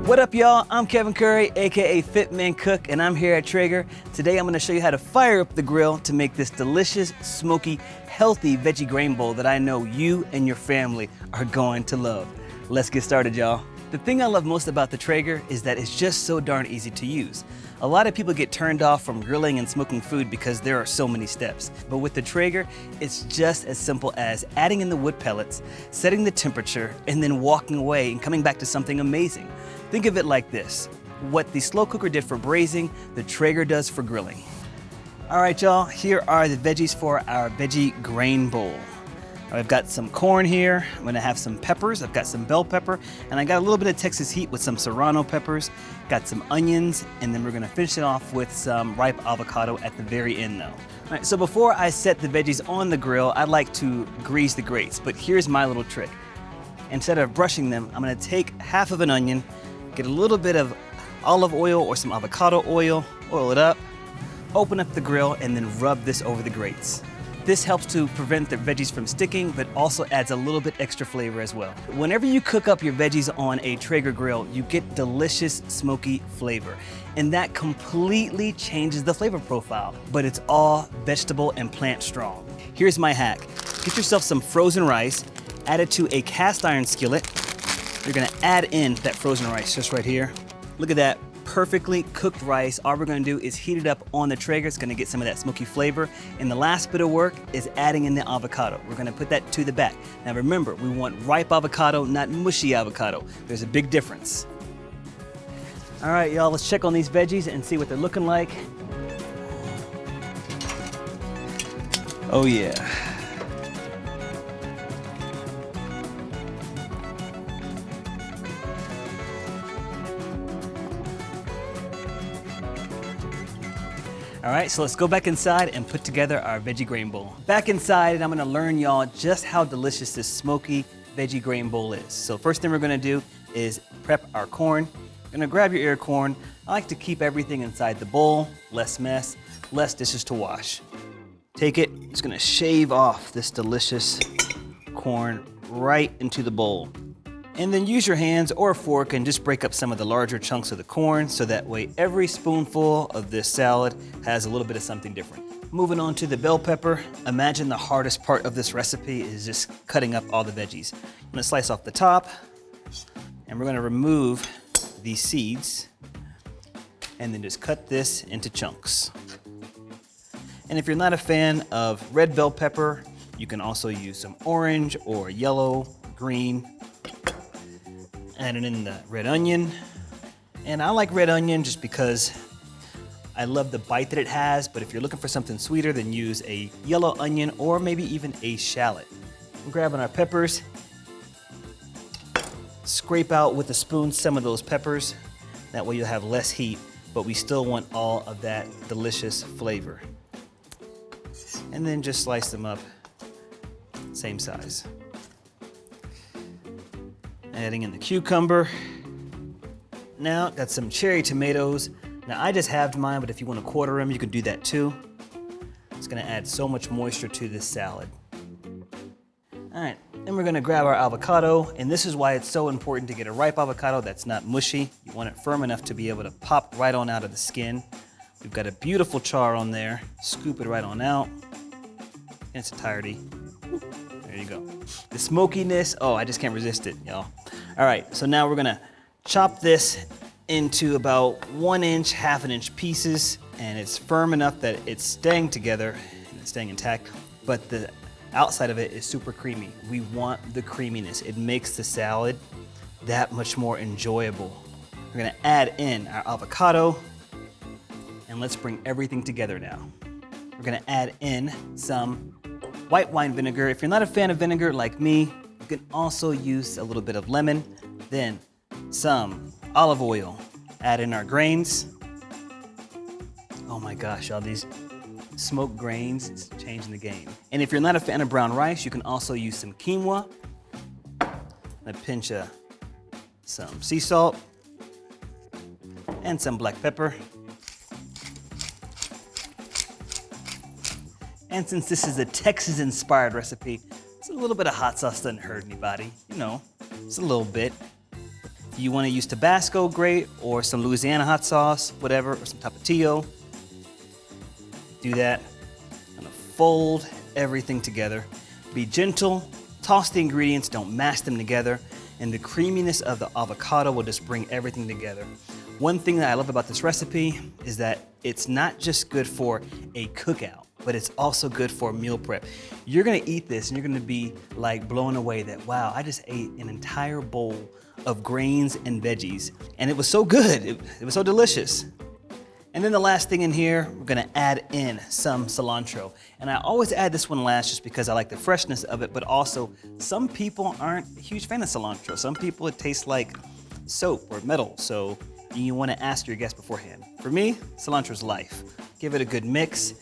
What up, y'all? I'm Kevin Curry, aka Fit Man Cook, and I'm here at Traeger. Today I'm gonna show you how to fire up the grill to make this delicious, smoky, healthy veggie grain bowl that I know you and your family are going to love. Let's get started, y'all. The thing I love most about the Traeger is that it's just so darn easy to use. A lot of people get turned off from grilling and smoking food because there are so many steps. But with the Traeger, it's just as simple as adding in the wood pellets, setting the temperature, and then walking away and coming back to something amazing. Think of it like this. What the slow cooker did for braising, the Traeger does for grilling. All right, y'all, here are the veggies for our veggie grain bowl. I've got some corn here, I'm gonna have some peppers, I've got some bell pepper, and I got a little bit of Texas heat with some serrano peppers, got some onions, and then we're gonna finish it off with some ripe avocado at the very end though. All right, so before I set the veggies on the grill, I'd like to grease the grates, but here's my little trick. Instead of brushing them, I'm gonna take half of an onion, get a little bit of olive oil or some avocado oil, oil it up, open up the grill, and then rub this over the grates. This helps to prevent the veggies from sticking, but also adds a little bit extra flavor as well. Whenever you cook up your veggies on a Traeger grill, you get delicious, smoky flavor. And that completely changes the flavor profile, but it's all vegetable and plant strong. Here's my hack. Get yourself some frozen rice, add it to a cast iron skillet. You're gonna add in that frozen rice just right here. Look at that. Perfectly cooked rice. All we're gonna do is heat it up on the Traeger. It's gonna get some of that smoky flavor. And the last bit of work is adding in the avocado. We're gonna put that to the back. Now remember, we want ripe avocado, not mushy avocado. There's a big difference. All right, y'all, let's check on these veggies and see what they're looking like. Oh yeah. All right, so let's go back inside and put together our veggie grain bowl. Back inside, and I'm gonna learn y'all just how delicious this smoky veggie grain bowl is. So first thing we're gonna do is prep our corn. You're gonna grab your ear corn. I like to keep everything inside the bowl, less mess, less dishes to wash. Take it, just gonna shave off this delicious corn right into the bowl. And then use your hands or a fork and just break up some of the larger chunks of the corn so that way every spoonful of this salad has a little bit of something different. Moving on to the bell pepper, imagine the hardest part of this recipe is just cutting up all the veggies. I'm gonna slice off the top and we're gonna remove these seeds and then just cut this into chunks. And if you're not a fan of red bell pepper, you can also use some orange or yellow, green. Adding in the red onion. And I like red onion just because I love the bite that it has, but if you're looking for something sweeter, then use a yellow onion or maybe even a shallot. I'm grabbing our peppers, scrape out with a spoon some of those peppers. That way you'll have less heat, but we still want all of that delicious flavor. And then just slice them up, same size. Adding in the cucumber. Now, got some cherry tomatoes. Now, I just halved mine, but if you want to quarter them, you can do that too. It's gonna add so much moisture to this salad. All right, then we're gonna grab our avocado, and this is why it's so important to get a ripe avocado that's not mushy. You want it firm enough to be able to pop right on out of the skin. We've got a beautiful char on there. Scoop it right on out in its entirety. There you go. The smokiness, oh, I just can't resist it, y'all. All right, so now we're gonna chop this into about 1 inch, ½ inch pieces, and it's firm enough that it's staying together and it's staying intact, but the outside of it is super creamy. We want the creaminess. It makes the salad that much more enjoyable. We're gonna add in our avocado, and let's bring everything together now. We're gonna add in some white wine vinegar. If you're not a fan of vinegar like me, you can also use a little bit of lemon, then some olive oil. Add in our grains. Oh my gosh, all these smoked grains is changing the game. And if you're not a fan of brown rice, you can also use some quinoa, a pinch of some sea salt, and some black pepper. And since this is a Texas-inspired recipe, it's a little bit of hot sauce doesn't hurt anybody. You know, just a little bit. If you want to use Tabasco, great, or some Louisiana hot sauce, whatever, or some Tapatio. Do that. I'm gonna fold everything together. Be gentle, toss the ingredients, don't mash them together, and the creaminess of the avocado will just bring everything together. One thing that I love about this recipe is that it's not just good for a cookout, but it's also good for meal prep. You're gonna eat this and you're gonna be like blown away that, wow, I just ate an entire bowl of grains and veggies, and it was so good, it was so delicious. And then the last thing in here, we're gonna add in some cilantro. And I always add this one last just because I like the freshness of it, but also some people aren't a huge fan of cilantro. Some people it tastes like soap or metal, so you wanna ask your guests beforehand. For me, cilantro's life. Give it a good mix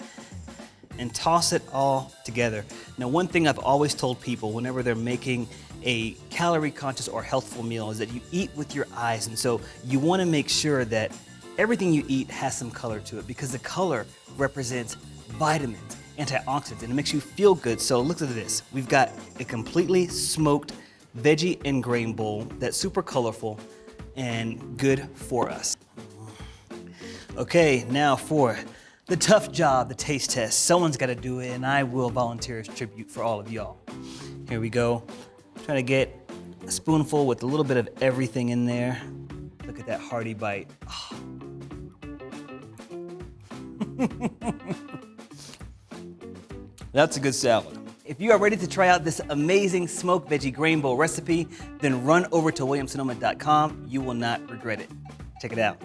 and toss it all together. Now, one thing I've always told people whenever they're making a calorie conscious or healthful meal is that you eat with your eyes. And so you wanna make sure that everything you eat has some color to it because the color represents vitamins, antioxidants, and it makes you feel good. So look at this. We've got a completely smoked veggie and grain bowl that's super colorful and good for us. Okay, now for the tough job, the taste test. Someone's gotta do it, and I will volunteer as tribute for all of y'all. Here we go. Try to get a spoonful with a little bit of everything in there. Look at that hearty bite. Oh. That's a good salad. If you are ready to try out this amazing smoked veggie grain bowl recipe, then run over to williamsonoma.com. You will not regret it. Check it out.